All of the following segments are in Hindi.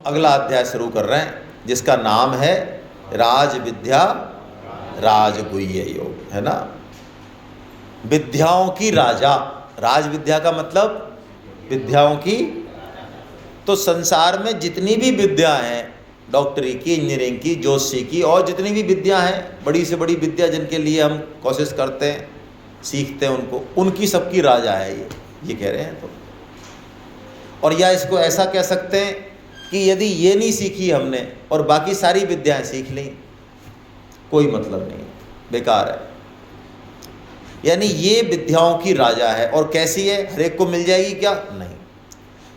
अगला अध्याय शुरू कर रहे हैं जिसका नाम है राज विद्या राजगुह्य योग, है ना। विद्याओं की राजा, राज विद्या का मतलब विद्याओं की। तो संसार में जितनी भी विद्या हैं, डॉक्टरी की, इंजीनियरिंग की, ज्योतिषी की, और जितनी भी विद्या हैं, बड़ी से बड़ी विद्या जिनके लिए हम कोशिश करते हैं, सीखते हैं उनको, उनकी सबकी राजा है ये कह रहे हैं। तो और या इसको ऐसा कह सकते हैं कि यदि ये नहीं सीखी हमने और बाकी सारी विद्याएं सीख ली, कोई मतलब नहीं, बेकार है। यानी ये विद्याओं की राजा है। और कैसी है, हर एक को मिल जाएगी क्या? नहीं,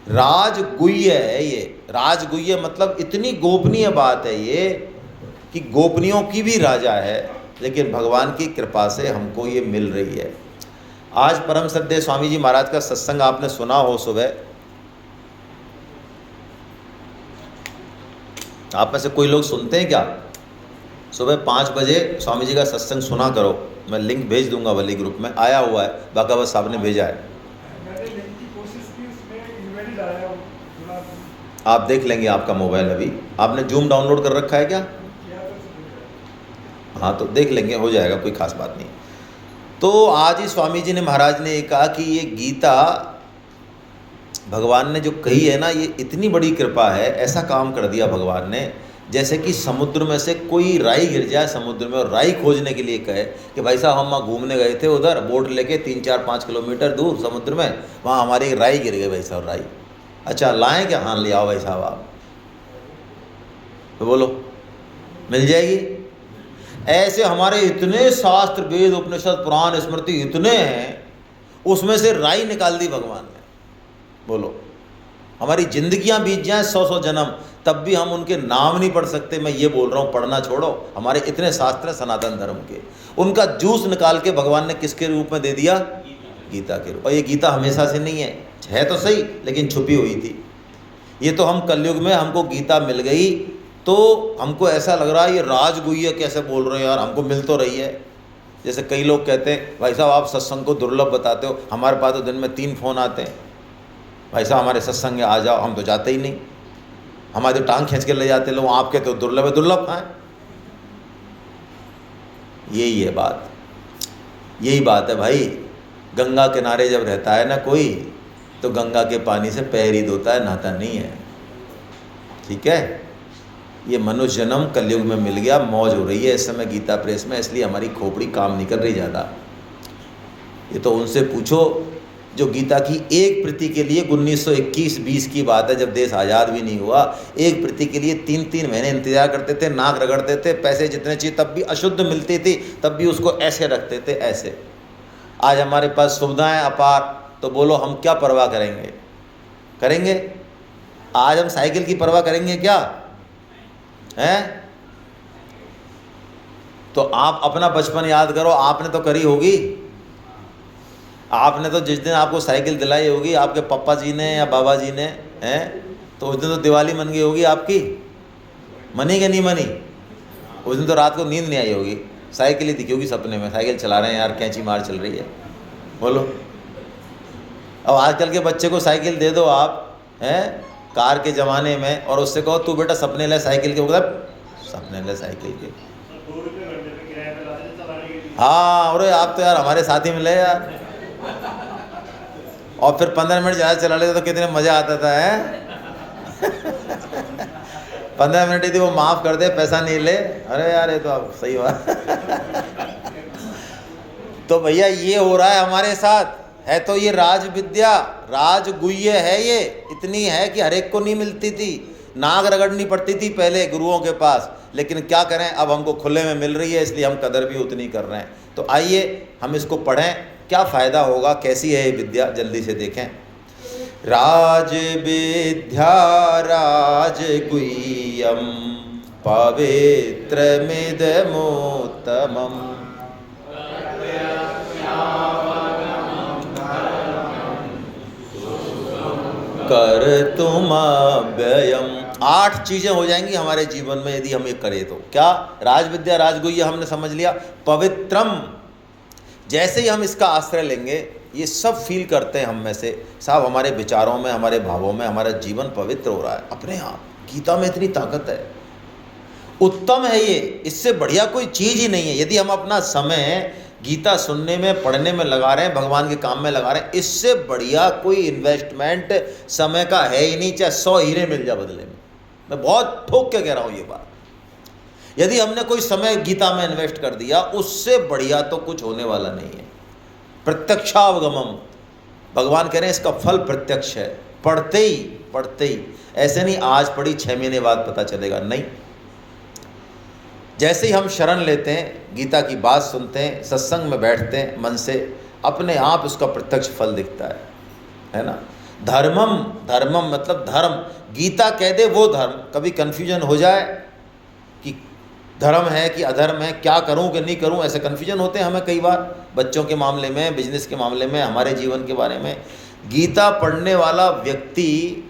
राजगुह्य है ये। राजगुह्य मतलब इतनी गोपनीय बात है ये कि गोपनीयों की भी राजा है, लेकिन भगवान की कृपा से हमको ये मिल रही है। आज परम श्रद्धेय स्वामी जी महाराज का सत्संग आपने सुना हो सुबह, आप में से कोई लोग सुनते हैं क्या? सुबह 5 बजे स्वामी जी का सत्संग सुना करो, मैं लिंक भेज दूंगा वाली ग्रुप में, आया हुआ है, बाकावत साहब ने भेजा है, आप देख लेंगे। आपका मोबाइल अभी आपने जूम डाउनलोड कर रखा है क्या? हाँ, तो देख लेंगे, हो जाएगा, कोई खास बात नहीं। तो आज ही स्वामी जी ने, महाराज ने ये कहा कि ये गीता भगवान ने जो कही है ना, ये इतनी बड़ी कृपा है, ऐसा काम कर दिया भगवान ने, जैसे कि समुद्र में से कोई राई गिर जाए समुद्र में, और राई खोजने के लिए कहे कि भाई साहब हम वहाँ घूमने गए थे उधर बोट लेके 3-4-5 किलोमीटर दूर समुद्र में, वहाँ हमारी एक राई गिर गई भाई साहब, राई, अच्छा लाएं क्या? हाँ ले आओ भाई साहब आप, तो बोलो मिल जाएगी। ऐसे हमारे इतने शास्त्र, वेद, उपनिषद, पुराण, स्मृति इतने हैं, उसमें से राई निकाल दी भगवान ने। बोलो, हमारी जिंदगियां बीत जाएं 100-100 जन्म, तब भी हम उनके नाम नहीं पढ़ सकते। मैं ये बोल रहा हूँ, पढ़ना छोड़ो, हमारे इतने शास्त्र हैं सनातन धर्म के, उनका जूस निकाल के भगवान ने किसके रूप में दे दिया? गीता के रूप। और ये गीता हमेशा से नहीं है तो सही, लेकिन छुपी हुई थी। ये तो हम कलयुग में हमको गीता मिल गई, तो हमको ऐसा लग रहा है ये राजगुह्य कैसे बोल रहे हो यार, हमको मिल तो रही है। जैसे कई लोग कहते हैं भाई साहब आप सत्संग को दुर्लभ बताते हो, हमारे पास तो दिन में 3 फ़ोन आते हैं, भाई साहब हमारे सत्संग में आ जाओ, हम तो जाते ही नहीं, हमारे तो टांग खींच के ले जाते लोग, आपके तो दुर्लभ है। दुर्लभ कहाँ है? यही है बात, यही बात है भाई। गंगा किनारे जब रहता है ना कोई, तो गंगा के पानी से पैर ही धोता है, नहाता नहीं है, ठीक है। ये मनुष्य जन्म कलयुग में मिल गया, मौज हो रही है इस समय गीता प्रेस में, इसलिए हमारी खोपड़ी काम नहीं कर रही ज़्यादा। ये तो उनसे पूछो जो गीता की एक प्रति के लिए 1921-20 की बात है, जब देश आज़ाद भी नहीं हुआ, एक प्रति के लिए 3-3 महीने इंतजार करते थे, नाक रगड़ते थे, पैसे जितने चाहिए तब भी अशुद्ध मिलती थी, तब भी उसको ऐसे रखते थे, ऐसे। आज हमारे पास सुविधाएं अपार, तो बोलो हम क्या परवाह करेंगे? आज हम साइकिल की परवाह करेंगे क्या? हैं? तो आप अपना बचपन याद करो, आपने तो करी होगी। आपने तो जिस दिन आपको साइकिल दिलाई होगी आपके पापा जी ने या बाबा जी ने, हैं, तो उस दिन तो दिवाली मन गई होगी आपकी। मनी कि नहीं मनी? उस दिन तो रात को नींद नहीं आई होगी, साइकिल ही दिखी होगी सपने में, साइकिल चला रहे हैं यार, कैंची मार चल रही है। बोलो, अब आजकल के बच्चे को साइकिल दे दो आप, हैं, कार के ज़माने में, और उससे कहो तू बेटा सपने ले साइकिल के, मतलब सपने ले साइकिल के। हाँ, अरे आप तो यार हमारे साथ ही मिले यार, और फिर 15 मिनट ज़्यादा चला लेते तो कितने मज़ा आता था, है 15 मिनट ही थी, वो माफ़ कर दे, पैसा नहीं ले। अरे यार ये तो आप सही बात तो भैया ये हो रहा है हमारे साथ, है तो ये राज विद्या, राजगुह्य है ये, इतनी है कि हर एक को नहीं मिलती थी, नाक रगड़नी पड़ती थी पहले गुरुओं के पास, लेकिन क्या करें, अब हमको खुले में मिल रही है, इसलिए हम कदर भी उतनी कर रहे हैं। तो आइए हम इसको पढ़ें, क्या फ़ायदा होगा, कैसी है ये विद्या, जल्दी से देखें। राज विद्या राजगुह्यम पवित्रमिदमुत्तमम् कर्तुमव्ययम्। 8 चीज़ें हो जाएंगी हमारे जीवन में यदि हम ये करें तो। क्या? राज विद्या राजगुह्य हमने समझ लिया, पवित्रम, जैसे ही हम इसका आश्रय लेंगे, ये सब फील करते हैं हम में से, साहब हमारे विचारों में, हमारे भावों में हमारा जीवन पवित्र हो रहा है अपने आप। गीता में इतनी ताकत है, उत्तम है ये, इससे बढ़िया कोई चीज़ ही नहीं है। यदि हम अपना समय गीता सुनने में, पढ़ने में लगा रहे हैं, भगवान के काम में लगा रहे हैं, इससे बढ़िया कोई इन्वेस्टमेंट समय का है ही नहीं, चाहे 100 हीरे मिल जाए बदले में। मैं बहुत ठोक के कह रहा हूँ ये बात। यदि हमने कोई समय गीता में इन्वेस्ट कर दिया, उससे बढ़िया तो कुछ होने वाला नहीं है। प्रत्यक्षावगमम, भगवान कह रहे हैं इसका फल प्रत्यक्ष है। पढ़ते ही, ऐसे नहीं आज पढ़ी 6 महीने बाद पता चलेगा, नहीं। जैसे ही हम शरण लेते हैं, गीता की बात सुनते हैं, सत्संग में बैठते हैं, मन से अपने आप उसका प्रत्यक्ष फल दिखता है ना। धर्मम मतलब धर्म, गीता कह दे वो धर्म। कभी कन्फ्यूजन हो जाए कि धर्म है कि अधर्म है, क्या करूं कि नहीं करूं, ऐसे कन्फ्यूजन होते हैं हमें कई बार, बच्चों के मामले में, बिजनेस के मामले में, हमारे जीवन के बारे में। गीता पढ़ने वाला व्यक्ति,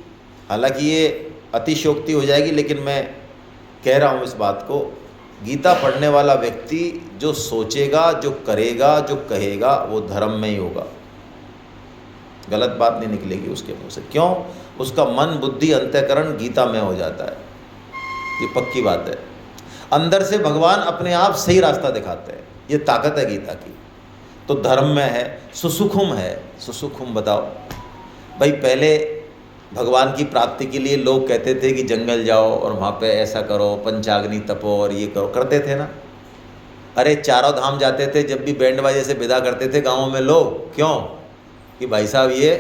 हालांकि ये अतिशयोक्ति हो जाएगी लेकिन मैं कह रहा हूँ इस बात को, गीता पढ़ने वाला व्यक्ति जो सोचेगा, जो करेगा, जो कहेगा, वो धर्म में ही होगा। गलत बात नहीं निकलेगी उसके मुंह से। क्यों? उसका मन, बुद्धि, अंतःकरण गीता में हो जाता है। ये पक्की बात है। अंदर से भगवान अपने आप सही रास्ता दिखाते हैं। ये ताकत है गीता की। तो धर्म में है, सुसुखुम है। सुसुखुम बताओ भाई, पहले भगवान की प्राप्ति के लिए लोग कहते थे कि जंगल जाओ और वहाँ पे ऐसा करो, पंचाग्नि तपो और ये करो, करते थे ना। अरे चारों धाम जाते थे, जब भी बैंड बाजे से विदा करते थे गाँवों में लोग, क्यों? कि भाई साहब ये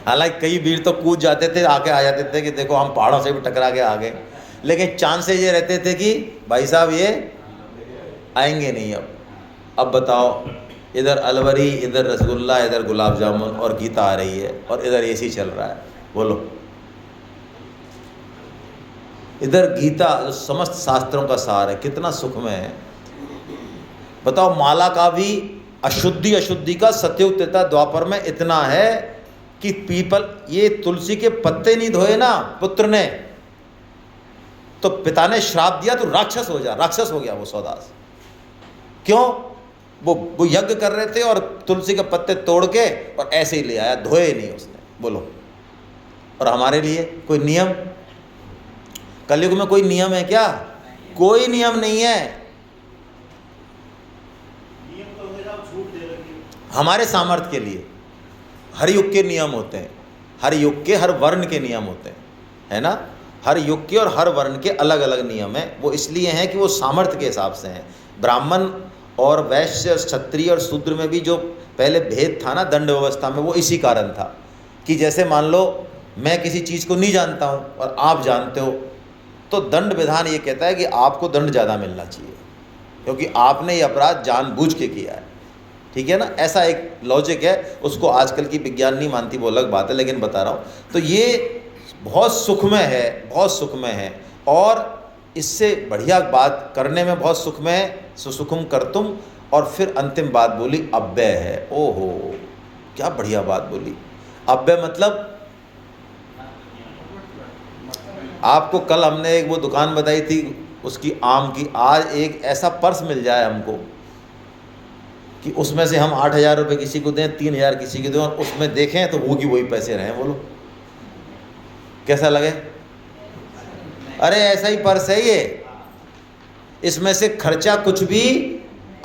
हालांकि कई वीर तो कूद जाते थे, आके आ जाते थे कि देखो हम पहाड़ों से भी टकरा के आ गए, लेकिन चांसेस ये रहते थे कि भाई साहब ये आएंगे नहीं। अब बताओ, इधर अलवरी, इधर रसगुल्ला, इधर गुलाब जामुन, और गीता आ रही है, और इधर एसी चल रहा है। बोलो, इधर गीता जो समस्त शास्त्रों का सार है, कितना सुखमय है। बताओ, माला का भी अशुद्धि का सतयुग त्रेता द्वापर में इतना है कि पीपल, ये तुलसी के पत्ते नहीं धोए ना पुत्र ने, तो पिता ने श्राप दिया तो राक्षस हो गया वो सौदास। क्यों? वो यज्ञ कर रहे थे और तुलसी के पत्ते तोड़ के और ऐसे ही ले आया, धोए नहीं उसने। बोलो, और हमारे लिए कोई नियम? कलयुग में कोई नियम है क्या? कोई नियम नहीं है। हमारे सामर्थ्य के लिए हर युग के नियम होते हैं, हर युग के हर वर्ण के नियम होते हैं, है ना। हर युग के और हर वर्ण के अलग अलग नियम हैं। वो इसलिए हैं कि वो सामर्थ्य के हिसाब से हैं। ब्राह्मण और वैश्य, क्षत्रिय और शूद्र में भी जो पहले भेद था ना दंड व्यवस्था में, वो इसी कारण था कि जैसे मान लो मैं किसी चीज़ को नहीं जानता हूँ और आप जानते हो, तो दंड विधान ये कहता है कि आपको दंड ज़्यादा मिलना चाहिए, क्योंकि आपने ये अपराध जानबूझ के किया है। ठीक है ना, ऐसा एक लॉजिक है। उसको आजकल की विज्ञान नहीं मानती, वो अलग बात है, लेकिन बता रहा हूँ। तो ये बहुत सुखमय है, बहुत सुखमय है, और इससे बढ़िया बात करने में बहुत सुखमय है। सुसुखुम करतुम, और फिर अंतिम बात बोली अव्यय है। ओहो, क्या बढ़िया बात बोली। अव्यय मतलब, आपको कल हमने एक वो दुकान बताई थी उसकी आम की, आज एक ऐसा पर्स मिल जाए हमको कि उसमें से हम 8,000 रुपये किसी को दें, 3,000 किसी को दें, और उसमें देखें तो वो की वही पैसे रहें। बोलो कैसा लगे? अरे ऐसा ही पर्स है ये, इसमें से खर्चा कुछ भी,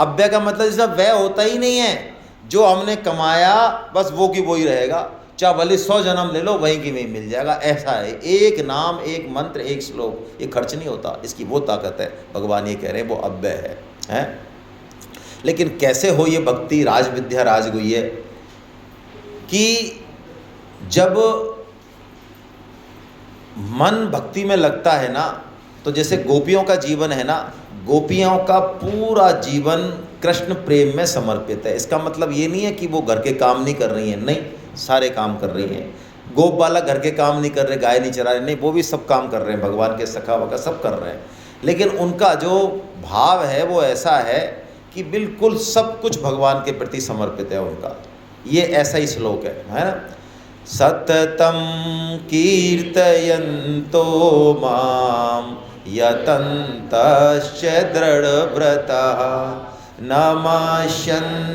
अव्यय का मतलब इसका व्यय होता ही नहीं है। जो हमने कमाया बस वो की वही रहेगा, चाहे भले 100 जन्म ले लो, वहीं की वहीं मिल जाएगा। ऐसा है, एक नाम, एक मंत्र, एक श्लोक, ये खर्च नहीं होता। इसकी वो ताकत है, भगवान ये कह रहे हैं, वो अव्यय है। लेकिन कैसे हो ये भक्ति, राजविद्या राजगुह्य, कि जब मन भक्ति में लगता है ना, तो जैसे गोपियों का जीवन है ना, गोपियों का पूरा जीवन कृष्ण प्रेम में समर्पित है। इसका मतलब ये नहीं है कि वो घर के काम नहीं कर रही हैं, नहीं, सारे काम कर रही हैं। गोप बालक घर के काम नहीं कर रहे, गाय नहीं चरा रहे, नहीं, वो भी सब काम कर रहे हैं, भगवान के सखा वखा सब कर रहे हैं। लेकिन उनका जो भाव है वो ऐसा है कि बिल्कुल सब कुछ भगवान के प्रति समर्पित है उनका। ये ऐसा ही श्लोक है ना। सततम कीर्तयन्तो माम यतन्तश्च दृढ़व्रतः नमस्यन्तश्च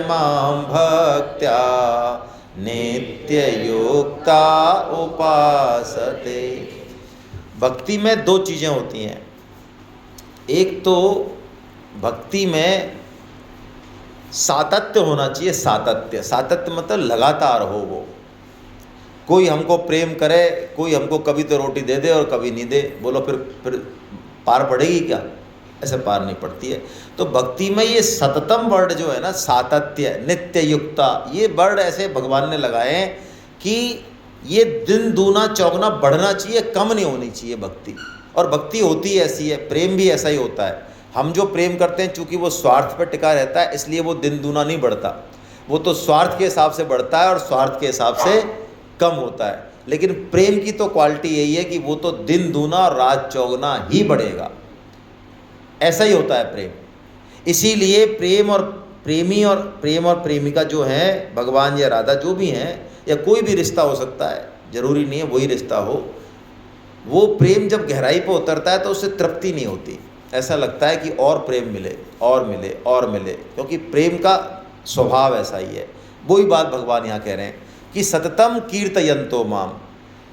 मां भक्त्या नित्य युक्ता उपासते। भक्ति में दो चीज़ें होती हैं। एक तो भक्ति में सातत्य होना चाहिए। सातत्य, सातत्य मतलब लगातार हो। वो कोई हमको प्रेम करे, कोई हमको कभी तो रोटी दे दे और कभी नहीं दे, बोलो फिर पार पड़ेगी क्या? ऐसे पार नहीं पड़ती है। तो भक्ति में ये सततम वर्ड जो है ना, सातत्य, नित्य युक्ता, ये वर्ड ऐसे भगवान ने लगाए हैं कि ये दिन दूना चौगुना बढ़ना चाहिए, कम नहीं होनी चाहिए भक्ति। और भक्ति होती ऐसी है, प्रेम भी ऐसा ही होता है। हम जो प्रेम करते हैं, चूँकि वो स्वार्थ पर टिका रहता है, इसलिए वो दिन दूना नहीं बढ़ता। वो तो स्वार्थ के हिसाब से बढ़ता है और स्वार्थ के हिसाब से कम होता है। लेकिन प्रेम की तो क्वालिटी यही है कि वो तो दिन दूना और रात चौगुना ही बढ़ेगा। ऐसा ही होता है प्रेम। इसीलिए प्रेम और प्रेमिका जो है, भगवान या राधा जो भी हैं, या कोई भी रिश्ता हो सकता है, ज़रूरी नहीं है वही रिश्ता हो, वो प्रेम जब गहराई पर उतरता है तो उससे तृप्ति नहीं होती। ऐसा लगता है कि और प्रेम मिले और मिले और मिले, क्योंकि प्रेम का स्वभाव ऐसा ही है। वही बात भगवान यहाँ कह रहे हैं कि सततम कीर्तयन्तो माम,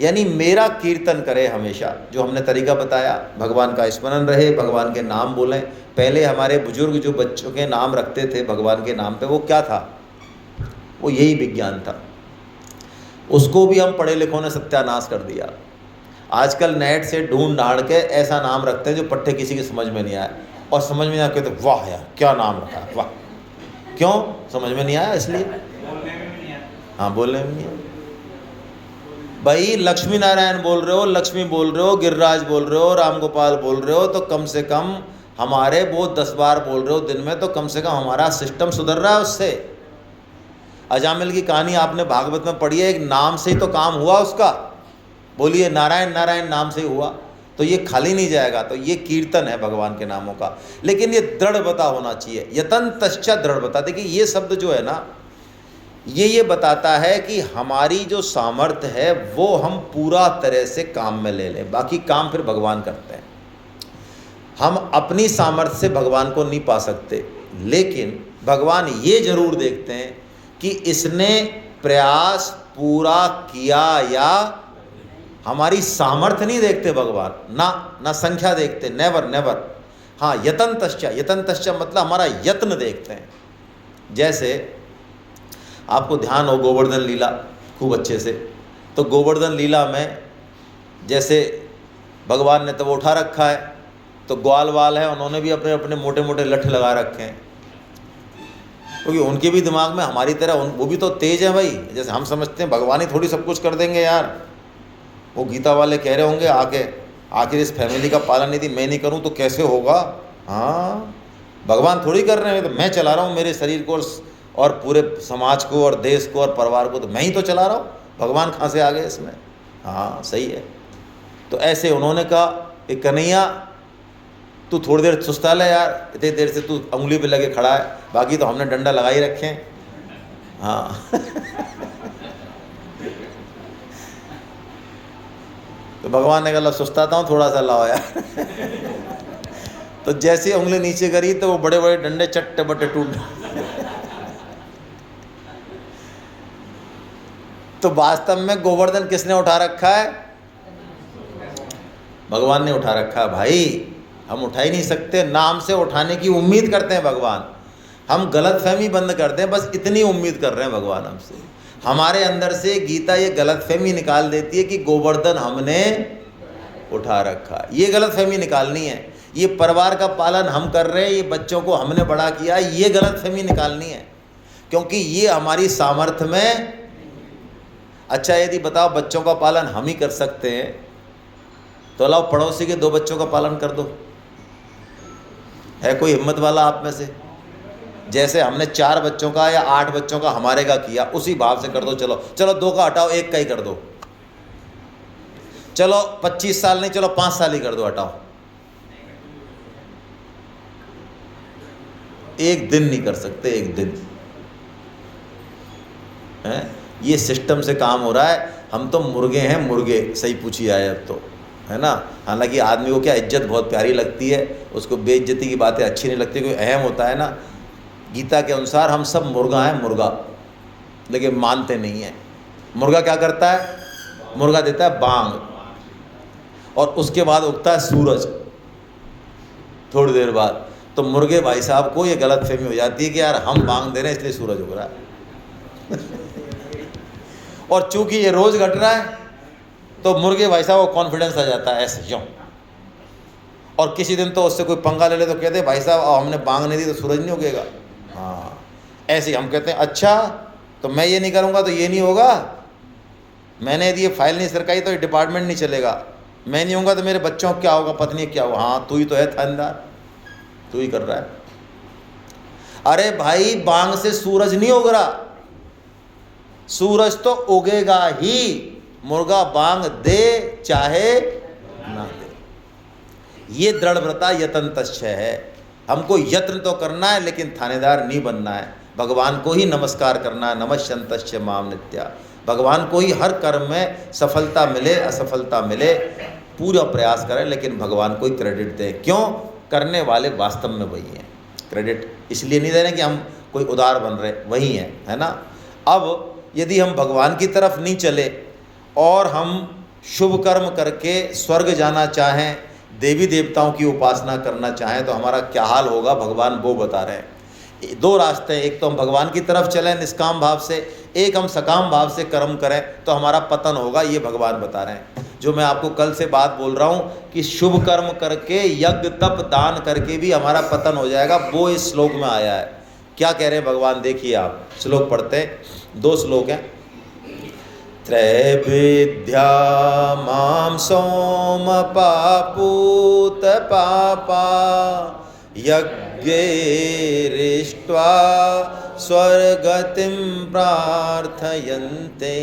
यानी मेरा कीर्तन करे हमेशा। जो हमने तरीका बताया, भगवान का स्मरण रहे, भगवान के नाम बोलें। पहले हमारे बुजुर्ग जो बच्चों के नाम रखते थे भगवान के नाम पे, वो क्या था? वो यही विज्ञान था। उसको भी हम पढ़े लिखों ने सत्यानाश कर दिया। आजकल नेट से ढूंढ ढांड के ऐसा नाम रखते हैं जो पट्टे किसी की समझ में नहीं आया, और समझ में आके तो वाह यार क्या नाम रखा है, वाह। क्यों समझ में नहीं आया? इसलिए हाँ, बोलने में नहीं है। भाई लक्ष्मी नारायण बोल रहे हो, लक्ष्मी बोल रहे हो, गिरिराज बोल रहे हो, राम गोपाल बोल रहे हो, तो कम से कम हमारे वो 10 बार बोल रहे हो दिन में, तो कम से कम हमारा सिस्टम सुधर रहा है उससे। अजामिल की कहानी आपने भागवत में पढ़ी है, एक नाम से ही तो काम हुआ उसका। बोलिए नारायण नारायण नाम से ही हुआ, तो ये खाली नहीं जाएगा। तो ये कीर्तन है भगवान के नामों का, लेकिन ये दृढ़ता होना चाहिए। यतन्तश्च दृढ़ता। देखिए ये शब्द जो है ना, ये बताता है कि हमारी जो सामर्थ्य है वो हम पूरा तरह से काम में ले लें, बाकी काम फिर भगवान करते हैं। हम अपनी सामर्थ्य से भगवान को नहीं पा सकते, लेकिन भगवान ये जरूर देखते हैं कि इसने प्रयास पूरा किया या। हमारी सामर्थ्य नहीं देखते भगवान, ना संख्या देखते, नेवर नेवर। हाँ, यतन्तश्च मतलब हमारा यत्न देखते हैं। जैसे आपको ध्यान हो गोवर्धन लीला खूब अच्छे से, तो गोवर्धन लीला में जैसे भगवान ने तो वो उठा रखा है, तो ग्वाल वाल है, उन्होंने भी अपने अपने मोटे मोटे लठ लगा रखे हैं, क्योंकि उनके भी दिमाग में हमारी तरह वो भी तो तेज है भाई। जैसे हम समझते हैं भगवान ही थोड़ी सब कुछ कर देंगे यार। वो गीता वाले कह रहे होंगे आखिर इस फैमिली का पालन यदि मैं नहीं करूं तो कैसे होगा। हाँ, भगवान थोड़ी कर रहे हैं, तो मैं चला रहा हूँ मेरे शरीर को और पूरे समाज को और देश को और परिवार को, तो मैं ही तो चला रहा हूँ, भगवान कहाँ से आ गए इसमें। हाँ सही है। तो ऐसे उन्होंने कहा कि कन्हैया तू थोड़ी देर सुस्ता ले यार, इतनी देर से तू उंगली पे लगे खड़ा है, बाकी तो हमने डंडा लगा ही रखे हैं। हाँ तो भगवान ने कहा सुस्ताता हूँ थोड़ा सा, लाओ यार। तो जैसे उंगली नीचे करी तो वो बड़े बड़े डंडे चट्टे बट्टे टूट। तो वास्तव में गोवर्धन किसने उठा रखा है? भगवान ने उठा रखा है भाई। हम उठा ही नहीं सकते, नाम से उठाने की उम्मीद करते हैं भगवान। हम गलतफहमी बंद कर दें, बस इतनी उम्मीद कर रहे हैं भगवान हमसे। हमारे अंदर से गीता ये गलतफहमी निकाल देती है कि गोवर्धन हमने उठा रखा है। ये गलतफहमी निकालनी है। ये परिवार का पालन हम कर रहे हैं, ये बच्चों को हमने बड़ा किया, ये गलतफहमी निकालनी है, क्योंकि ये हमारी सामर्थ्य में। अच्छा यदि बताओ बच्चों का पालन हम ही कर सकते हैं, तो लाओ पड़ोसी के 2 बच्चों का पालन कर दो। है कोई हिम्मत वाला आप में से? जैसे हमने 4 बच्चों का या 8 बच्चों का हमारे का किया, उसी भाव से कर दो। चलो 2 का हटाओ, 1 का ही कर दो। चलो 25 साल नहीं, चलो 5 साल ही कर दो, हटाओ। 1 दिन नहीं कर सकते, 1 दिन है। ये सिस्टम से काम हो रहा है। हम तो मुर्गे हैं, मुर्गे। सही पूछी आए अब तो, है ना। हालांकि आदमी को क्या इज्जत बहुत प्यारी लगती है, उसको बेइज्जती की बातें अच्छी नहीं लगती, कोई अहम होता है ना। गीता के अनुसार हम सब मुर्गा हैं, मुर्गा। लेकिन मानते नहीं हैं। मुर्गा क्या करता है? मुर्गा देता है बांग, और उसके बाद उगता है सूरज थोड़ी देर बाद। तो मुर्गे भाई साहब को ये गलतफहमी हो जाती है कि यार हम बांग दे रहे हैं इसलिए सूरज उग रहा है और चूंकि ये रोज घट रहा है तो मुर्गे भाई साहब को कॉन्फिडेंस आ जाता है ऐसे क्यों। और किसी दिन तो उससे कोई पंगा ले ले तो कहते हैं भाई साहब हमने बांग नहीं दी तो सूरज नहीं उगेगा। हाँ, ऐसे हम कहते हैं अच्छा तो मैं ये नहीं करूँगा तो ये नहीं होगा, मैंने यदि ये फाइल नहीं सरकाई तो ये डिपार्टमेंट नहीं चलेगा, मैं नहीं होऊंगा तो मेरे बच्चों को क्या होगा, पत्नी क्या होगा। हाँ, तू ही तो है थानेदार, तू ही कर रहा है। अरे भाई, बांग से सूरज नहीं उग रहा, सूरज तो उगेगा ही, मुर्गा बांग दे चाहे ना दे। ये दृढ़व्रता यतन है। हमको यत्न तो करना है लेकिन थानेदार नहीं बनना है। भगवान को ही नमस्कार करना है, नमस्यन्तश्च माम नित्या। भगवान को ही हर कर्म में सफलता मिले असफलता मिले पूरा प्रयास करें, लेकिन भगवान को ही क्रेडिट दें। क्यों? करने वाले वास्तव में वही हैं। क्रेडिट इसलिए नहीं दे रहे कि हम कोई उदार बन रहे, वही हैं, है ना। अब यदि हम भगवान की तरफ नहीं चले और हम शुभ कर्म करके स्वर्ग जाना चाहें, देवी देवताओं की उपासना करना चाहें, तो हमारा क्या हाल होगा भगवान वो बता रहे हैं। दो रास्ते हैं, एक तो हम भगवान की तरफ चलें निष्काम भाव से, एक हम सकाम भाव से कर्म करें तो हमारा पतन होगा, ये भगवान बता रहे हैं। जो मैं आपको कल से बात बोल रहा हूँ कि शुभ कर्म करके यज्ञ तप दान करके भी हमारा पतन हो जाएगा, वो इस श्लोक में आया है। क्या कह रहे हैं भगवान, देखिए आप श्लोक पढ़ते हैं। 2 श्लोक हैं। त्रैविद्या मां सोम पापूत पापा यज्ञैरिष्ट्वा स्वर्गतिं प्रार्थयन्ते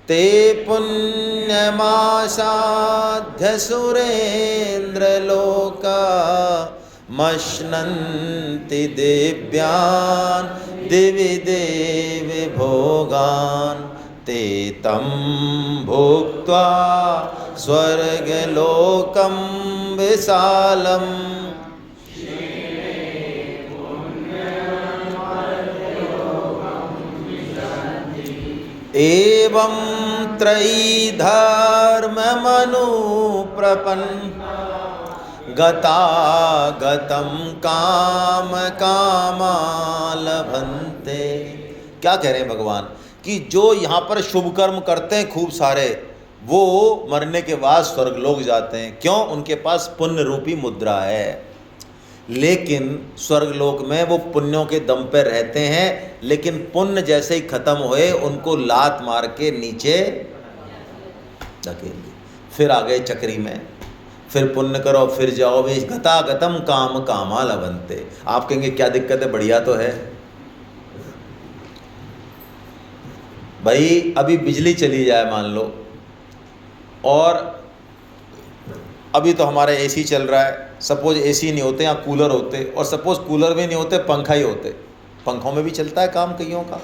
ते पुण्यमासाध्य सुरेन्द्रलोका मश्नन्ति दिव्यान् दिवि देवि भोगान् ते तं भुक्त्वा स्वर्गलोकं विशालम्। एवं त्रयी धर्ममनुप्रपन्न गतागतं काम कामा लभन्ते। क्या कह रहे हैं भगवान कि जो यहाँ पर शुभ कर्म करते हैं खूब सारे, वो मरने के बाद स्वर्गलोक जाते हैं। क्यों? उनके पास पुण्य रूपी मुद्रा है। लेकिन स्वर्गलोक में वो पुण्यों के दम पे रहते हैं, लेकिन पुण्य जैसे ही खत्म हुए उनको लात मार के नीचे धकेल दी, फिर आ गए चक्री में, फिर पुण्य करो फिर जाओ भी गतागतम काम कामा लभन्ते। आप कहेंगे क्या दिक्कत है, बढ़िया तो है भाई। अभी बिजली चली जाए मान लो, और अभी तो हमारे एसी चल रहा है, सपोज एसी नहीं होते या कूलर होते, और सपोज कूलर भी नहीं होते पंखा ही होते, पंखों में भी चलता है काम कईयों का।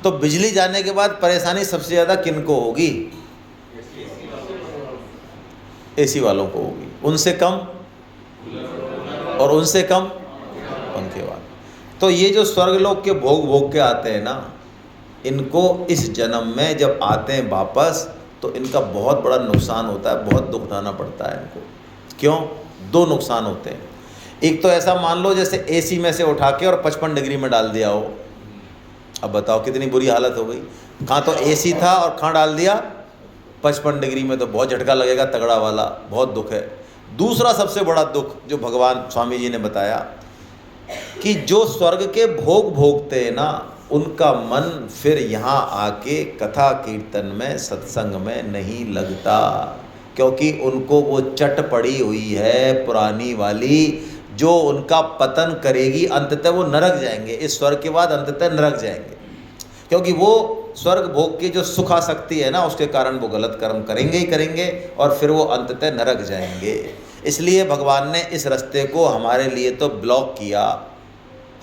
तो बिजली जाने के बाद परेशानी सबसे ज़्यादा किनको होगी? एसी वालों को होगी, उनसे कम और उनसे कम पंखे वाले। तो ये जो स्वर्गलोक के भोग भोग के आते हैं ना, इनको इस जन्म में जब आते हैं वापस तो इनका बहुत बड़ा नुकसान होता है, बहुत दुख उठाना पड़ता है इनको। क्यों? 2 नुकसान होते हैं। एक तो ऐसा मान लो जैसे एसी में से उठा के और 55 डिग्री में डाल दिया हो, अब बताओ कितनी बुरी हालत हो गई। कहाँ तो एसी था और कहाँ डाल दिया 55 डिग्री में, तो बहुत झटका लगेगा तगड़ा वाला, बहुत दुख है। दूसरा सबसे बड़ा दुख जो भगवान स्वामी जी ने बताया कि जो स्वर्ग के भोग भोगते हैं ना, उनका मन फिर यहाँ आके कथा कीर्तन में सत्संग में नहीं लगता, क्योंकि उनको वो चट पड़ी हुई है पुरानी वाली, जो उनका पतन करेगी। अंततः वो नरक जाएंगे, इस स्वर्ग के बाद अंततः नरक जाएंगे, क्योंकि वो स्वर्ग भोग की जो सुखासक्ति है ना, उसके कारण वो गलत कर्म करेंगे ही करेंगे और फिर वो अंततः नरक जाएंगे। इसलिए भगवान ने इस रास्ते को हमारे लिए तो ब्लॉक किया।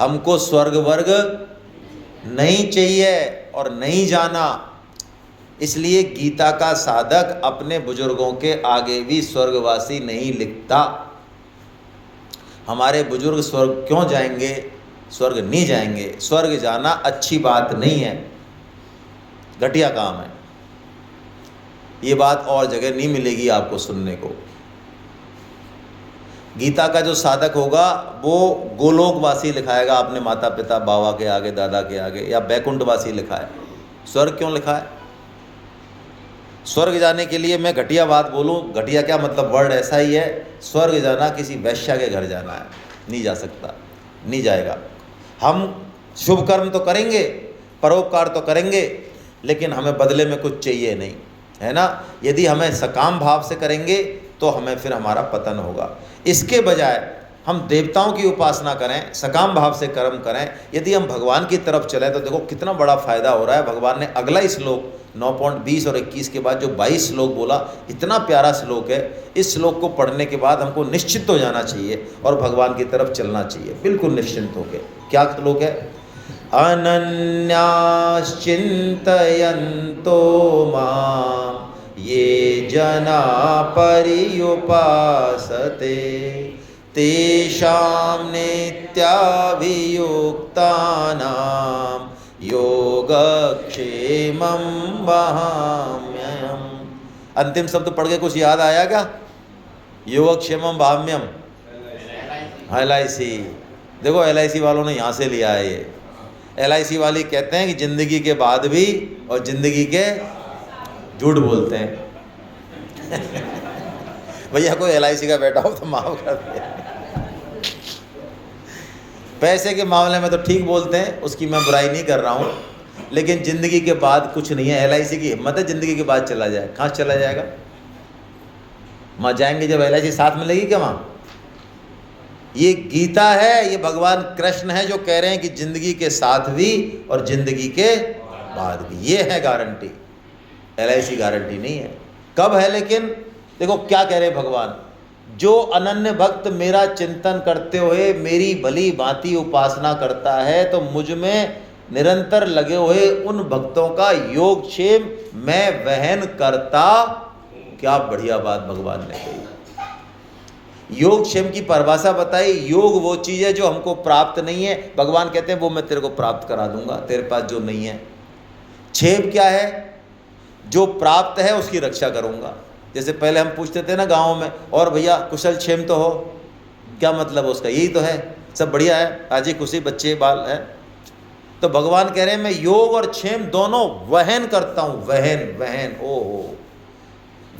हमको स्वर्ग वर्ग नहीं चाहिए और नहीं जाना। इसलिए गीता का साधक अपने बुजुर्गों के आगे भी स्वर्गवासी नहीं लिखता। हमारे बुजुर्ग स्वर्ग क्यों जाएंगे? स्वर्ग नहीं जाएंगे। स्वर्ग जाना अच्छी बात नहीं है, घटिया काम है। ये बात और जगह नहीं मिलेगी आपको सुनने को। गीता का जो साधक होगा वो गोलोकवासी लिखाएगा अपने माता पिता बाबा के आगे, दादा के आगे, या बैकुंठवासी लिखा है। स्वर्ग क्यों लिखा है? स्वर्ग जाने के लिए मैं घटिया बात बोलूं, घटिया क्या मतलब, वर्ड ऐसा ही है, स्वर्ग जाना किसी वैश्या के घर जाना है, नहीं जा सकता, नहीं जाएगा। हम शुभ कर्म तो करेंगे, परोपकार तो करेंगे, लेकिन हमें बदले में कुछ चाहिए नहीं, है ना। यदि हमें सकाम भाव से करेंगे तो हमें फिर हमारा पतन होगा। इसके बजाय हम देवताओं की उपासना करें, सकाम भाव से कर्म करें, यदि हम भगवान की तरफ चलें तो देखो कितना बड़ा फायदा हो रहा है। भगवान ने अगला ही श्लोक 9.20 और 21 के बाद जो 22 श्लोक बोला, इतना प्यारा श्लोक है। इस श्लोक को पढ़ने के बाद हमको निश्चित हो जाना चाहिए और भगवान की तरफ चलना चाहिए, बिल्कुल निश्चिंत होकर। क्या श्लोक है? अनन्याश्चिन्तयन्तो मां ये जना पर्युपासते तेषां नित्याभियुक्तानां योगक्षेमं वहाम्यहम्। अंतिम शब्द पढ़ के कुछ याद आया क्या? योगक्षेमं वहाम्यम, LIC। देखो LIC वालों ने यहाँ से लिया है ये। LIC वाली कहते हैं कि जिंदगी के बाद भी और जिंदगी के झूठ बोलते हैं। भैया कोई LIC का बैठा हो तो माफ कर दे। पैसे के मामले में तो ठीक बोलते हैं, उसकी मैं बुराई नहीं कर रहा हूँ, लेकिन ज़िंदगी के बाद कुछ नहीं है। LIC की हिम्मत है ज़िंदगी के बाद चला जाए, कहाँ चला जाएगा? वहाँ जाएंगे जब LIC साथ में लगेगी क्या वहाँ? ये गीता है, ये भगवान कृष्ण है जो कह रहे हैं कि ज़िंदगी के साथ भी और ज़िंदगी के बाद भी, ये है गारंटी। LIC गारंटी नहीं है। कब है? लेकिन देखो क्या कह रहे हैं भगवान, जो अनन्य भक्त मेरा चिंतन करते हुए मेरी भली भांति उपासना करता है तो मुझ में निरंतर लगे हुए उन भक्तों का योगक्षेम मैं वहन करता। क्या बढ़िया बात भगवान ने कही। योगक्षेम की परिभाषा बताई। योग वो चीज़ है जो हमको प्राप्त नहीं है, भगवान कहते हैं वो मैं तेरे को प्राप्त करा दूंगा, तेरे पास जो नहीं है। क्षेम क्या है? जो प्राप्त है उसकी रक्षा करूंगा। जैसे पहले हम पूछते थे ना गाँव में, और भैया कुशल क्षेम तो हो, क्या मतलब उसका? यही तो है, सब बढ़िया है, हाजी खुशी बच्चे बाल है। तो भगवान कह रहे हैं मैं योग और क्षेम दोनों वहन करता हूँ। वहन, वहन, ओहो,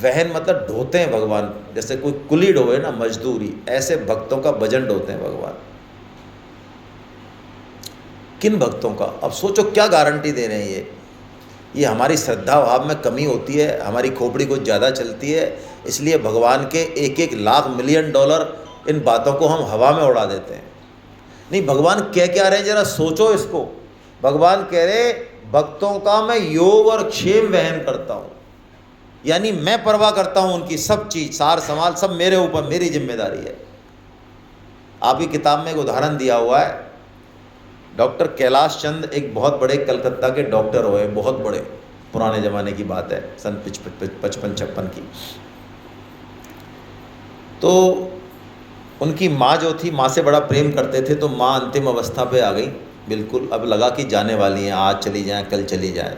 वहन मतलब ढोते हैं भगवान। जैसे कोई कुली ढोए ना, मजदूरी, ऐसे भक्तों का वजन ढोते हैं भगवान। किन भक्तों का? अब सोचो क्या गारंटी दे रहे हैं ये हमारी श्रद्धा भाव में कमी होती है, हमारी खोपड़ी कुछ ज़्यादा चलती है, इसलिए भगवान के 1-1 लाख मिलियन डॉलर इन बातों को हम हवा में उड़ा देते हैं। नहीं, भगवान कह क्या रहे हैं जरा सोचो इसको। भगवान कह रहे भक्तों का मैं योग और क्षेम वहन करता हूँ, यानी मैं परवाह करता हूँ उनकी सब चीज़, सार संभाल सब मेरे ऊपर, मेरी जिम्मेदारी है। आपकी किताब में एक उदाहरण दिया हुआ है। डॉक्टर कैलाश चंद एक बहुत बड़े कलकत्ता के डॉक्टर हुए, बहुत बड़े, पुराने ज़माने की बात है, सन 55-56 की। तो उनकी माँ जो थी, माँ से बड़ा प्रेम करते थे, तो माँ अंतिम अवस्था पे आ गई बिल्कुल। अब लगा कि जाने वाली हैं, आज चली जाएं, कल चली जाएं।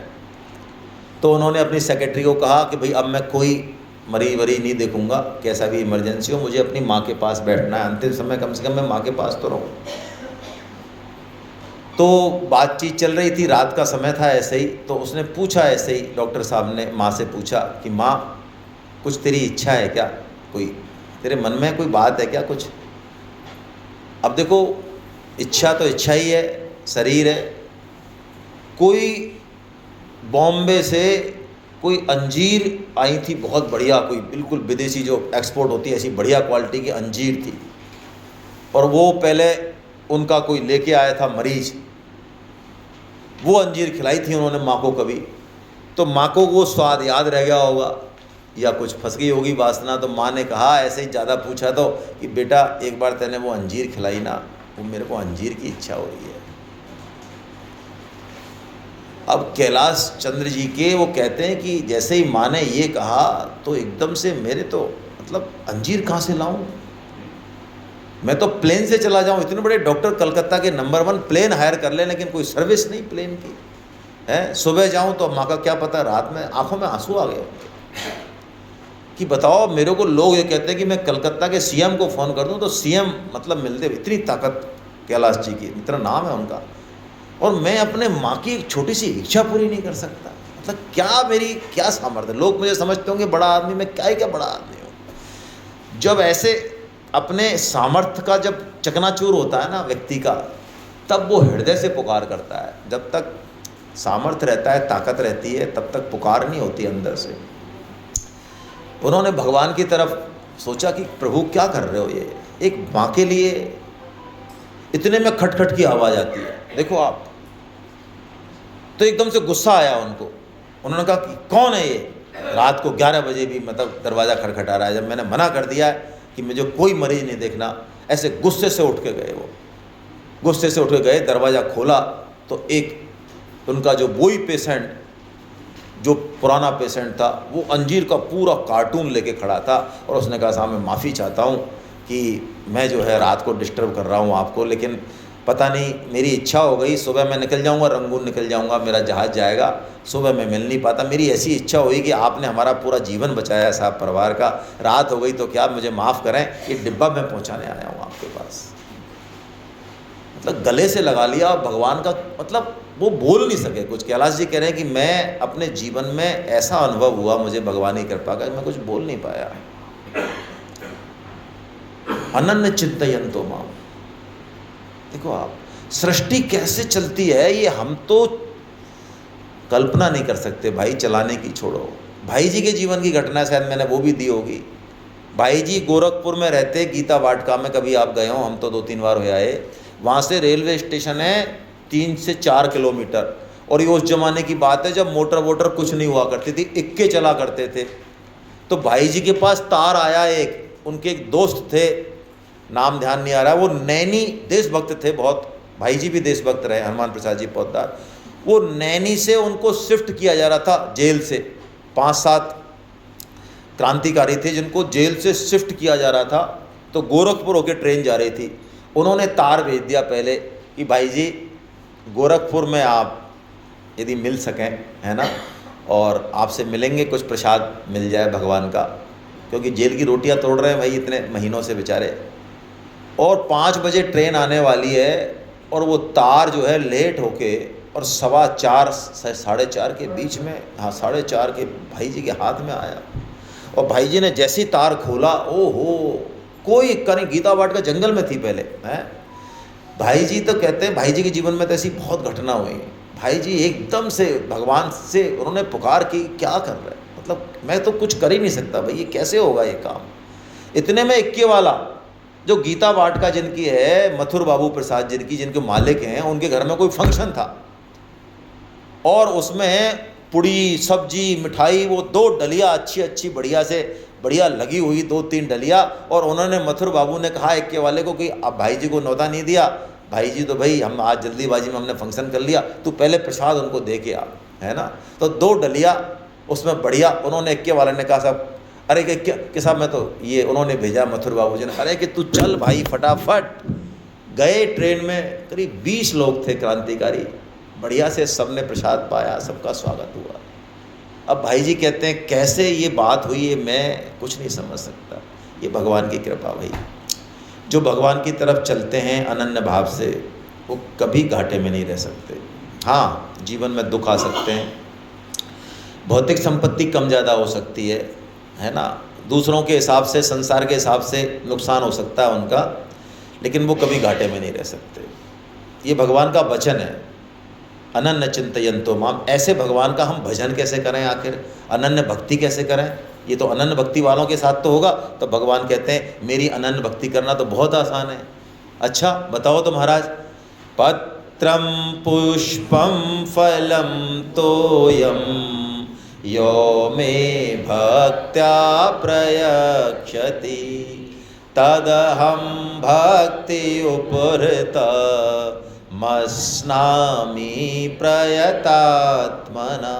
तो उन्होंने अपनी सेक्रेटरी को कहा कि भाई अब मैं कोई मरीज वरीज नहीं देखूंगा, कैसा भी इमरजेंसी हो, मुझे अपनी माँ के पास बैठना है, अंतिम समय कम से कम मैं माँ के पास तो रहूँ। तो बातचीत चल रही थी, रात का समय था ऐसे ही। तो उसने पूछा ऐसे ही, डॉक्टर साहब ने माँ से पूछा कि माँ कुछ तेरी इच्छा है क्या, कोई तेरे मन में कोई बात है क्या कुछ? अब देखो इच्छा तो इच्छा ही है, शरीर है। कोई बॉम्बे से कोई अंजीर आई थी बहुत बढ़िया, कोई बिल्कुल विदेशी जो एक्सपोर्ट होती है ऐसी बढ़िया क्वालिटी की अंजीर थी, और वो पहले उनका कोई लेके आया था मरीज, वो अंजीर खिलाई थी उन्होंने माँ को कभी। तो माँ को वो स्वाद याद रह गया होगा या कुछ फंस गई होगी वासना। तो माँ ने कहा ऐसे ही ज़्यादा पूछा तो कि बेटा एक बार तेने वो अंजीर खिलाई ना, वो मेरे को अंजीर की इच्छा हो रही है। अब कैलाश चंद्र जी के वो कहते हैं कि जैसे ही माँ ने ये कहा तो एकदम से मेरे तो मतलब अंजीर कहाँ से लाऊं? मैं तो प्लेन से चला जाऊँ, इतने बड़े डॉक्टर कलकत्ता के नंबर 1 प्लेन हायर कर ले, लेकिन कोई सर्विस नहीं प्लेन की है। सुबह जाऊँ तो माँ का क्या पता, रात में आंखों में आंसू आ गए कि बताओ, मेरे को लोग ये कहते हैं कि मैं कलकत्ता के सीएम को फ़ोन कर दूं तो सीएम मतलब मिलते, इतनी ताकत कैलाश जी की, इतना नाम है उनका, और मैं अपने माँ की एक छोटी सी इच्छा पूरी नहीं कर सकता। मतलब क्या मेरी क्या सामर्थ्य। लोग मुझे समझते होंगे बड़ा आदमी, मैं क्या बड़ा आदमी हूँ। जब ऐसे अपने सामर्थ्य का जब चकनाचूर होता है ना व्यक्ति का, तब वो हृदय से पुकार करता है। जब तक सामर्थ्य रहता है, ताकत रहती है, तब तक पुकार नहीं होती अंदर से। उन्होंने भगवान की तरफ सोचा कि प्रभु क्या कर रहे हो, ये एक माँ के लिए। इतने में खटखट की आवाज़ आती है, देखो आप। तो एकदम से गुस्सा आया उनको। उन्होंने कहा कि कौन है ये, रात को 11 बजे भी मतलब दरवाज़ा खटखटा रहा है, जब मैंने मना कर दिया है कि मुझे कोई मरीज नहीं देखना। ऐसे गुस्से से उठ के गए, वो गुस्से से उठ के गए, दरवाज़ा खोला तो एक उनका जो वही पेशेंट, जो पुराना पेशेंट था, वो अंजीर का पूरा कार्टून लेके खड़ा था और उसने कहा साहब मैं माफ़ी चाहता हूँ कि मैं जो है रात को डिस्टर्ब कर रहा हूँ आपको, लेकिन पता नहीं मेरी इच्छा हो गई, सुबह मैं निकल जाऊँगा, रंगून निकल जाऊँगा, मेरा जहाज़ जाएगा, सुबह मैं मिल नहीं पाता। मेरी ऐसी इच्छा हुई कि आपने हमारा पूरा जीवन बचाया साहब, परिवार का, रात हो गई तो क्या, मुझे माफ़ करें, ये डिब्बा मैं पहुँचाने आया हूँ आपके पास। मतलब गले से लगा लिया भगवान का, मतलब वो बोल नहीं सके कुछ। कैलाश जी कह रहे हैं कि मैं अपने जीवन में ऐसा अनुभव हुआ मुझे भगवान की कृपा का, मैं कुछ बोल नहीं पाया। अनन्य चिंतयन्तो माम। देखो आप, सृष्टि कैसे चलती है ये हम तो कल्पना नहीं कर सकते भाई, चलाने की छोड़ो। भाई जी के जीवन की घटना शायद मैंने वो भी दी होगी। भाई जी गोरखपुर में रहते, गीता वाटिका में कभी आप गए हो, हम तो 2-3 बार हो आए। वहाँ से रेलवे स्टेशन है 3 से 4 किलोमीटर, और ये उस ज़माने की बात है जब मोटर वोटर कुछ नहीं हुआ करती थी, इक्के चला करते थे। तो भाई जी के पास तार आया एक, उनके एक दोस्त थे, नाम ध्यान नहीं आ रहा, वो नैनी देशभक्त थे बहुत, भाई जी भी देशभक्त रहे, हनुमान प्रसाद जी पोद्दार। वो नैनी से उनको शिफ्ट किया जा रहा था जेल से, 5-7 क्रांतिकारी थे जिनको जेल से शिफ्ट किया जा रहा था। तो गोरखपुर होकर ट्रेन जा रही थी, उन्होंने तार भेज दिया पहले कि भाई जी गोरखपुर में आप यदि मिल सकें, है ना, और आपसे मिलेंगे, कुछ प्रसाद मिल जाए भगवान का, क्योंकि जेल की रोटियां तोड़ रहे हैं भाई इतने महीनों से बेचारे। और 5 बजे ट्रेन आने वाली है, और वो तार जो है लेट होके, और 4:15 से 4:30 के बीच में, हाँ 4:30 के भाई जी के हाथ में आया। और भाई जी ने जैसी तार खोला, ओहो, कोई कहीं गीता वाटिका जंगल में थी पहले, हैं। भाई जी तो कहते हैं भाई जी के जीवन में तो ऐसी बहुत घटना हुई। भाई जी एकदम से भगवान से उन्होंने पुकार की, क्या कर रहे हैं, मतलब मैं तो कुछ कर ही नहीं सकता भाई, ये कैसे होगा ये काम। इतने में इक्के वाला जो गीता वाटिका जिनकी है, मथुर बाबू प्रसाद जिनकी, जिनके मालिक हैं, उनके घर में कोई फंक्शन था, और उसमें पूड़ी सब्जी मिठाई, वो 2 डलिया अच्छी अच्छी बढ़िया लगी हुई, 2-3 डलिया। और उन्होंने मथुर बाबू ने कहा इक्के वाले को कि अब भाई जी को न्योता नहीं दिया, भाई जी तो भाई हम आज जल्दीबाजी में हमने फंक्शन कर लिया, तू पहले प्रसाद उनको दे के आ, है ना। तो 2 डलिया उसमें बढ़िया, उन्होंने इक्के वाले ने कहा साहब, अरे कि साहब मैं तो ये, उन्होंने भेजा मथुर बाबू जी ने, अरे कि तू चल भाई फटाफट। गए, ट्रेन में करीब 20 लोग थे क्रांतिकारी, बढ़िया से सबने प्रसाद पाया, सबका स्वागत हुआ। अब भाई जी कहते हैं कैसे ये बात हुई है, मैं कुछ नहीं समझ सकता, ये भगवान की कृपा भाई। जो भगवान की तरफ चलते हैं अनन्य भाव से, वो कभी घाटे में नहीं रह सकते। हाँ, जीवन में दुख आ सकते हैं, भौतिक संपत्ति कम ज़्यादा हो सकती है ना, दूसरों के हिसाब से, संसार के हिसाब से नुकसान हो सकता है उनका, लेकिन वो कभी घाटे में नहीं रह सकते। ये भगवान का वचन है, अनन्य चिंतयन्तो माम। ऐसे भगवान का हम भजन कैसे करें, आखिर अनन्य भक्ति कैसे करें, ये तो अनन्य भक्ति वालों के साथ तो होगा। तो भगवान कहते हैं मेरी अनन्य भक्ति करना तो बहुत आसान है। अच्छा बताओ तो महाराज, पत्रम पुष्पम फलम तोयम यो मे भक्त्या प्रयक्षति तदहम भक्ति उपहृता मस्नामि प्रयतात्मना।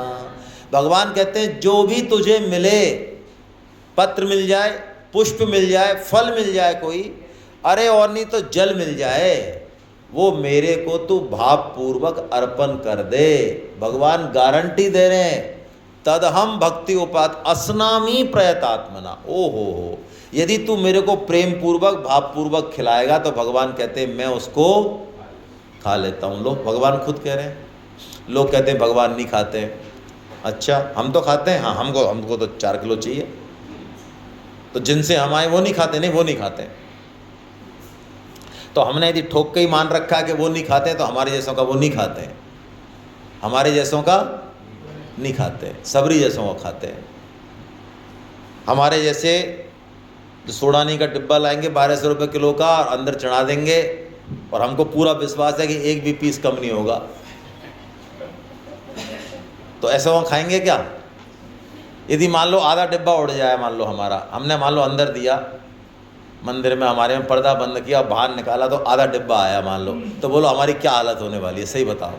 भगवान कहते हैं जो भी तुझे मिले, पत्र मिल जाए, पुष्प मिल जाए, फल मिल जाए कोई, अरे और नहीं तो जल मिल जाए, वो मेरे को तू भावपूर्वक अर्पण कर दे। भगवान गारंटी दे रहे हैं, तदहम भक्ति उपात असनामी प्रयतात्मना। ओ हो, यदि तू मेरे को प्रेम पूर्वक भावपूर्वक खिलाएगा तो भगवान कहते हैं मैं उसको खा लेता हूँ। लोग भगवान खुद कह रहे हैं, लोग कहते हैं भगवान नहीं खाते हैं। अच्छा हम तो खाते हैं, हाँ हमको तो 4 किलो चाहिए। तो जिनसे हम आए वो नहीं खाते, नहीं वो नहीं खाते। तो हमने यदि ठोक के ही मान रखा है कि वो नहीं खाते तो हमारे जैसों का वो नहीं खाते हैं, हमारे जैसों का नहीं खाते, सबरी जैसों का खाते हैं। हमारे जैसे जो सोडानी का डिब्बा लाएंगे 1200 रुपये किलो का और अंदर चढ़ा देंगे, और हमको पूरा विश्वास है कि एक भी पीस कम नहीं होगा, तो ऐसा वहाँ खाएंगे क्या? यदि मान लो आधा डिब्बा उड़ जाए, मान लो हमारा, हमने मान लो अंदर दिया मंदिर में, हमारे में पर्दा बंद किया, बाहर निकाला तो आधा डिब्बा आया मान लो, तो बोलो हमारी क्या हालत होने वाली है? सही बताओ,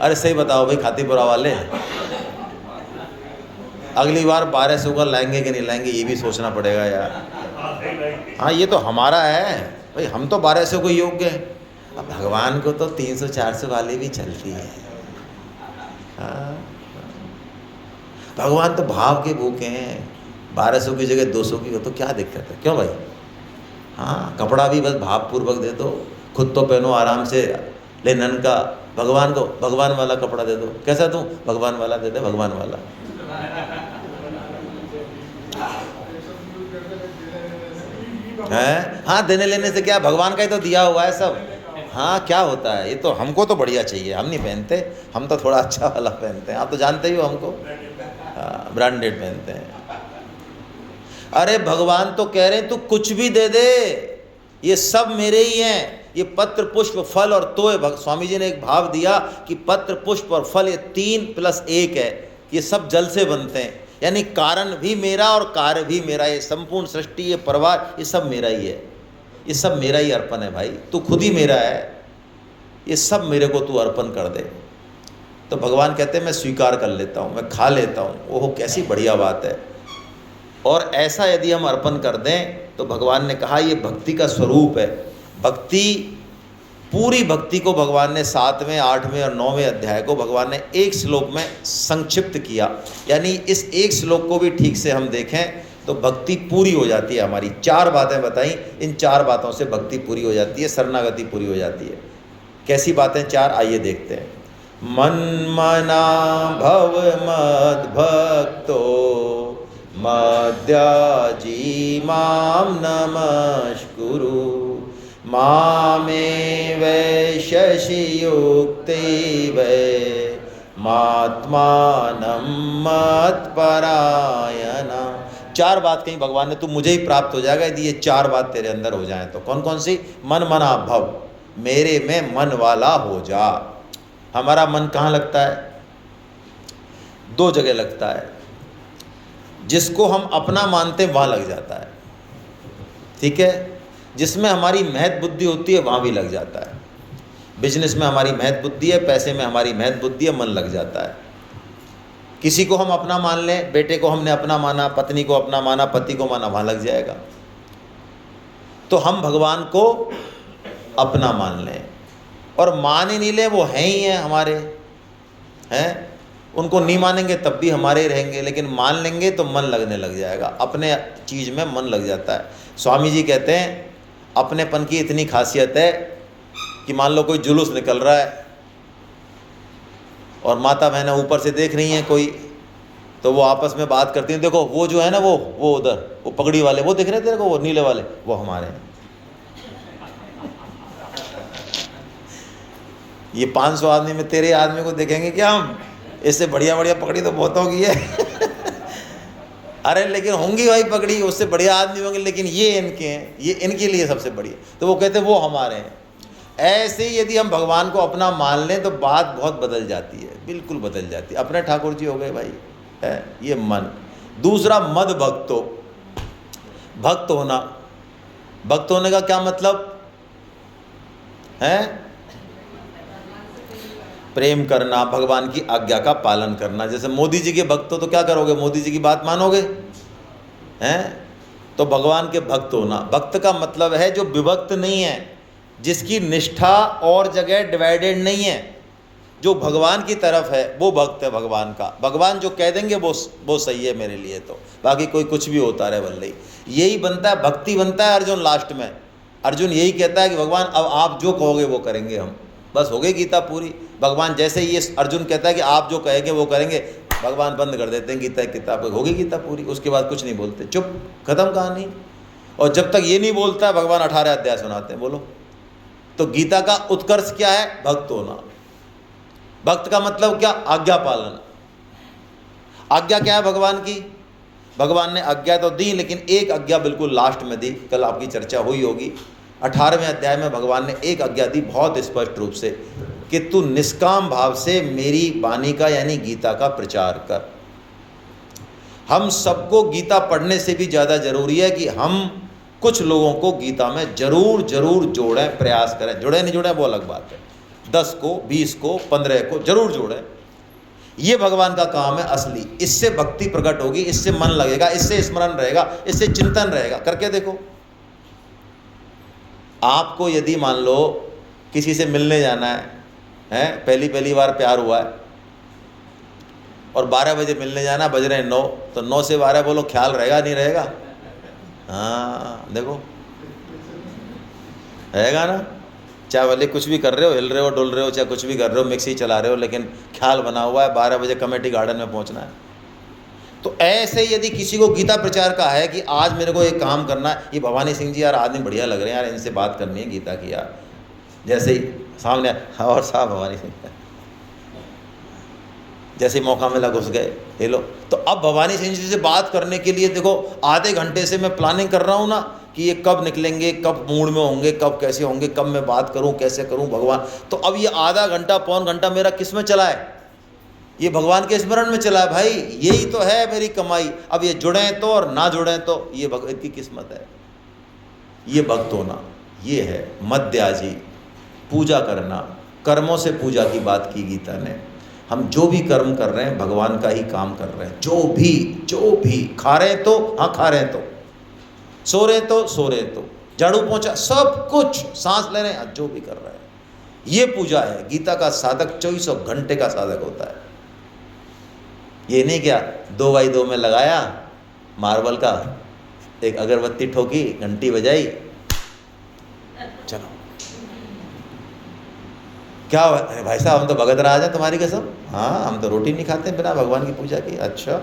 अरे सही बताओ भाई खातीपुरा वाले। अगली बार 1200 का लाएंगे कि नहीं लाएंगे ये भी सोचना पड़ेगा यार। हाँ ये तो हमारा है भाई, हम तो 1200 को योग्य है। अब भगवान को तो 300-400 वाली भी चलती है। हाँ भगवान तो भाव के भूखे हैं, 1200 की जगह 200 की हो तो क्या दिक्कत है? क्यों भाई? हाँ कपड़ा भी बस भावपूर्वक दे दो, खुद तो पहनो आराम से लेनन का, भगवान को भगवान वाला कपड़ा दे दो। कैसा दूँ? भगवान वाला दे दे, भगवान वाला। है हाँ, देने लेने से क्या, भगवान का ही तो दिया हुआ है सब। हाँ क्या होता है, ये तो हमको तो बढ़िया चाहिए, हम नहीं पहनते, हम तो थोड़ा अच्छा वाला पहनते हैं, आप तो जानते ही हो हमको, ब्रांडेड पहनते हैं। अरे भगवान तो कह रहे हैं तू कुछ भी दे दे, ये सब मेरे ही हैं, ये पत्र पुष्प फल और तोय। स्वामी जी ने एक भाव दिया कि पत्र पुष्प और फल ये 3+1 है, ये सब जल से बनते हैं, यानी कारण भी मेरा और कार्य भी मेरा। ये संपूर्ण सृष्टि, ये परिवार, ये सब मेरा ही है, ये सब मेरा ही अर्पण है भाई, तू खुद ही मेरा है, ये सब मेरे को तू अर्पण कर दे। तो भगवान कहते हैं मैं स्वीकार कर लेता हूँ, मैं खा लेता हूँ। ओहो कैसी बढ़िया बात है। और ऐसा यदि हम अर्पण कर दें तो भगवान ने कहा ये भक्ति का स्वरूप है। भक्ति, पूरी भक्ति को भगवान ने 7वें, 8वें और 9वें अध्याय को भगवान ने एक श्लोक में संक्षिप्त किया। यानी इस एक श्लोक को भी ठीक से हम देखें तो भक्ति पूरी हो जाती है हमारी। 4 बातें बताई, इन 4 बातों से भक्ति पूरी हो जाती है, शरणागति पूरी हो जाती है। कैसी बातें 4, आइए देखते हैं। मन्मना भव मद भक्तो मद्याजी माम नमस्कुरु मामे वैशसि युक्तैव मात्मानं मत्परायणा। 4 बात कहीं भगवान ने, तू मुझे ही प्राप्त हो जाएगा यदि ये 4 बात तेरे अंदर हो जाएं। तो कौन कौन सी? मन मना भव, मेरे में मन वाला हो जा। हमारा मन कहाँ लगता है? 2 जगह लगता है। जिसको हम अपना मानते हैं वहाँ लग जाता है, ठीक है। जिसमें हमारी महत बुद्धि होती है वहाँ भी लग जाता है। बिजनेस में हमारी महत बुद्धि है, पैसे में हमारी महत बुद्धि है, मन लग जाता है। किसी को हम अपना मान लें, बेटे को हमने अपना माना, पत्नी को अपना माना, पति को माना, वहाँ लग जाएगा। तो हम भगवान को अपना मान लें और मान ही नहीं लें, वो हैं ही हैं हमारे, हैं। उनको नहीं मानेंगे तब भी हमारे रहेंगे, लेकिन मान लेंगे तो मन लगने लग जाएगा, अपने चीज़ में मन लग जाता है। स्वामी जी कहते हैं अपनेपन की इतनी खासियत है कि मान लो कोई जुलूस निकल रहा है और माता बहनें ऊपर से देख रही हैं कोई, तो वो आपस में बात करती हैं, देखो वो जो है ना, वो उधर वो पगड़ी वाले वो दिख रहे तेरे को, वो नीले वाले वो हमारे हैं। ये 500 आदमी में तेरे आदमी को देखेंगे क्या हम? इससे बढ़िया बढ़िया पगड़ी तो बहुतों की है। अरे लेकिन होंगी भाई पगड़ी, उससे बढ़िया आदमी होंगे, लेकिन ये इनके हैं, ये इनके लिए सबसे बढ़िया। तो वो कहते हैं वो हमारे हैं। ऐसे ही यदि हम भगवान को अपना मान लें तो बात बहुत बदल जाती है, बिल्कुल बदल जाती है। अपने ठाकुर जी हो गए भाई, है ये मन। दूसरा मद भक्तो, भक्त होना। भक्त होने का क्या मतलब है? प्रेम करना, भगवान की आज्ञा का पालन करना। जैसे मोदी जी के भक्त हो तो क्या करोगे? मोदी जी की बात मानोगे? हैं? तो भगवान के भक्त होना, भक्त का मतलब है जो विभक्त नहीं है, जिसकी निष्ठा और जगह डिवाइडेड नहीं है, जो भगवान की तरफ है वो भक्त है भगवान का। भगवान जो कह देंगे वो सही है मेरे लिए, तो बाकी कोई कुछ भी होता रहे भले ही। यही बनता है, भक्ति बनता है अर्जुन लास्ट में। अर्जुन यही कहता है कि भगवान अब आप जो कहोगे वो करेंगे हम, बस हो गई गीता पूरी। भगवान जैसे ही ये अर्जुन कहता है कि आप जो कहेंगे वो करेंगे, भगवान बंद कर देते हैं गीता किताब, होगी गीता पूरी, उसके बाद कुछ नहीं बोलते, चुप, खत्म कहानी। और जब तक ये नहीं बोलता भगवान 18 अध्याय सुनाते हैं। बोलो, तो गीता का उत्कर्ष क्या है? भक्त होना। भक्त का मतलब क्या? आज्ञा पालन। आज्ञा क्या है भगवान की? भगवान ने आज्ञा तो दी, लेकिन एक आज्ञा बिल्कुल लास्ट में दी, कल आपकी चर्चा हुई होगी। 18वें अध्याय में भगवान ने एक आज्ञा दी बहुत स्पष्ट रूप से कि तू निष्काम भाव से मेरी वाणी का यानी गीता का प्रचार कर। हम सबको गीता पढ़ने से भी ज़्यादा जरूरी है कि हम कुछ लोगों को गीता में जरूर जरूर जोड़ें, प्रयास करें। जुड़े नहीं जुड़े वो अलग बात है, 10 को 20 को 15 को जरूर जोड़ें। ये भगवान का काम है असली। इससे भक्ति प्रकट होगी, इससे मन लगेगा, इससे स्मरण रहेगा, इससे चिंतन रहेगा। करके देखो, आपको यदि मान लो किसी से मिलने जाना है, पहली बार प्यार हुआ है और 12 बजे मिलने जाना, बज रहे हैं 9, तो 9 से 12 बोलो, ख्याल रहेगा नहीं रहेगा? हाँ देखो, रहेगा ना। चाहे भले कुछ भी कर रहे हो, हिल रहे हो, डुल रहे हो, चाहे कुछ भी कर रहे हो, मिक्सी चला रहे हो, लेकिन ख्याल बना हुआ है 12 बजे कमेटी गार्डन में पहुंचना है। तो ऐसे यदि किसी को गीता प्रचार का है कि आज मेरे को एक काम करना है, ये भवानी सिंह जी यार आदमी बढ़िया लग रहे हैं यार, इनसे बात करनी है गीता की यार, जैसे ही सामने और साहब भवानी सिंह, जैसे मौका मिला घुस गए, ले लो। तो अब भवानी सिंह जी से बात करने के लिए देखो आधे घंटे से मैं प्लानिंग कर रहा हूँ ना कि ये कब निकलेंगे, कब मूड में होंगे, कब कैसे होंगे, कब मैं बात करूँ, कैसे करूँ भगवान। तो अब ये आधा घंटा पौन घंटा मेरा किस में चला है? ये भगवान के स्मरण में चला है भाई। यही तो है मेरी कमाई। अब ये जुड़ें तो और ना जुड़ें तो ये भगवत की किस्मत है। ये भक्त होना ये है मध्याजी, पूजा करना। कर्मों से पूजा की बात की गीता ने। हम जो भी कर्म कर रहे हैं भगवान का ही काम कर रहे हैं। जो भी खा रहे तो हाँ खा रहे तो, सो रहे तो, झाड़ू पोंछा सब कुछ, सांस ले रहे हैं, जो भी कर रहे हैं, ये पूजा है। गीता का साधक 24 घंटे का साधक होता है। ये नहीं क्या 2x2 में लगाया मार्बल का, एक अगरबत्ती ठोकी, घंटी बजाई, चलो क्या हुआ? अरे भाई साहब हम तो भगत राज हैं तुम्हारी कसम। हाँ हम तो रोटी नहीं खाते बिना भगवान की पूजा की। अच्छा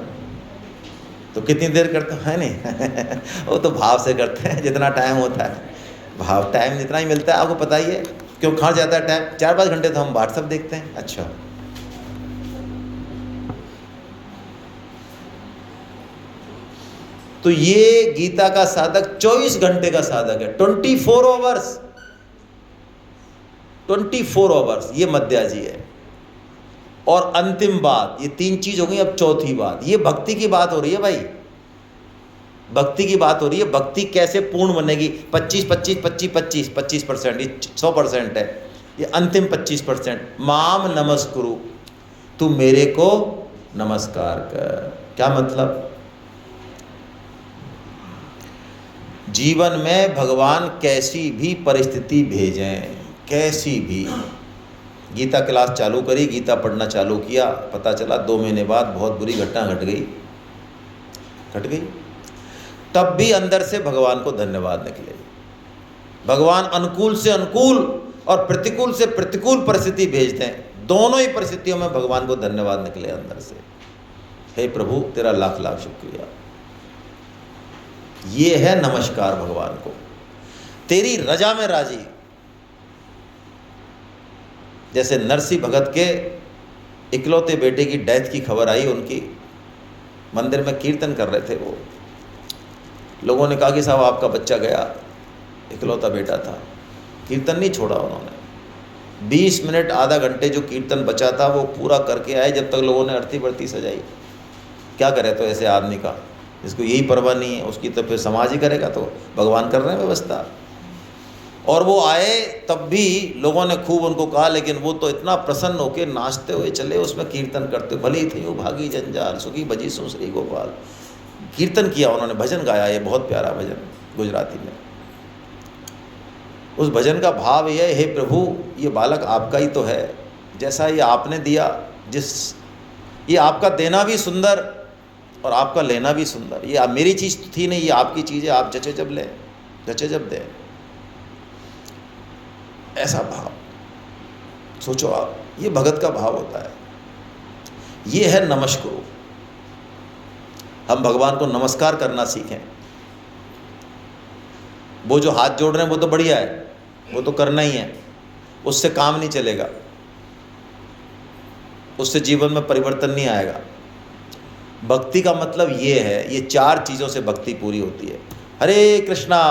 तो कितनी देर करते हैं? नहीं वो तो भाव से करते हैं, जितना टाइम होता है भाव, टाइम जितना ही मिलता है आपको पता ही है। क्यों खा जाता है टाइम? 4-5 घंटे तो हम व्हाट्सअप देखते हैं। अच्छा तो ये गीता का साधक 24 घंटे का साधक है, 24 आवर्स, 24 आवर्स ये मध्याजी है। और अंतिम बात, ये 3 चीज हो गई। अब चौथी बात, ये भक्ति की बात हो रही है भाई, भक्ति की बात हो रही है। भक्ति कैसे पूर्ण बनेगी? 25% ये 100% है। ये अंतिम 25%, माम नमस्कुरु, तू मेरे को नमस्कार कर। क्या मतलब? जीवन में भगवान कैसी भी परिस्थिति भेजें, कैसी भी। गीता क्लास चालू करी, गीता पढ़ना चालू किया, पता चला 2 महीने बाद बहुत बुरी घटना घट गई। तब भी अंदर से भगवान को धन्यवाद निकले। भगवान अनुकूल से अनुकूल और प्रतिकूल से प्रतिकूल परिस्थिति भेजते हैं। दोनों ही परिस्थितियों में भगवान को धन्यवाद निकले अंदर से। हे प्रभु तेरा लाख लाख शुक्रिया। ये है नमस्कार भगवान को। तेरी रजा में राजी। जैसे नरसिंह भगत के इकलौते बेटे की डेथ की खबर आई, उनकी मंदिर में कीर्तन कर रहे थे वो। लोगों ने कहा कि साहब आपका बच्चा गया, इकलौता बेटा था। कीर्तन नहीं छोड़ा उन्होंने। 20 मिनट आधा घंटे जो कीर्तन बचा था वो पूरा करके आए, जब तक लोगों ने आरती बरती सजाई। क्या करे तो ऐसे आदमी का, जिसको यही परवाह नहीं है, उसकी तो फिर समाज ही करेगा। तो भगवान कर रहे हैं व्यवस्था। और वो आए तब भी लोगों ने खूब उनको कहा, लेकिन वो तो इतना प्रसन्न होकर नाचते हुए चले, उसमें कीर्तन करते, भली थी वो भागी जंजाल, सुखी भजी सुश्री गोपाल। कीर्तन किया उन्होंने, भजन गाया, ये बहुत प्यारा भजन गुजराती में। उस भजन का भाव ये है, हे प्रभु ये बालक आपका ही तो है, जैसा ये आपने दिया, ये आपका देना भी सुंदर और आपका लेना भी सुंदर। ये मेरी चीज़ तो थी नहीं, ये आपकी चीज़ है, आप जचे जब लें, जचे जब दें। ऐसा भाव सोचो आप, ये भगत का भाव होता है। ये है नमस्कुरु। हम भगवान को नमस्कार करना सीखें। वो जो हाथ जोड़ रहे हैं वो तो बढ़िया है, वो तो करना ही है, उससे काम नहीं चलेगा, उससे जीवन में परिवर्तन नहीं आएगा। भक्ति का मतलब ये है, ये 4 चीज़ों से भक्ति पूरी होती है। हरे कृष्णा।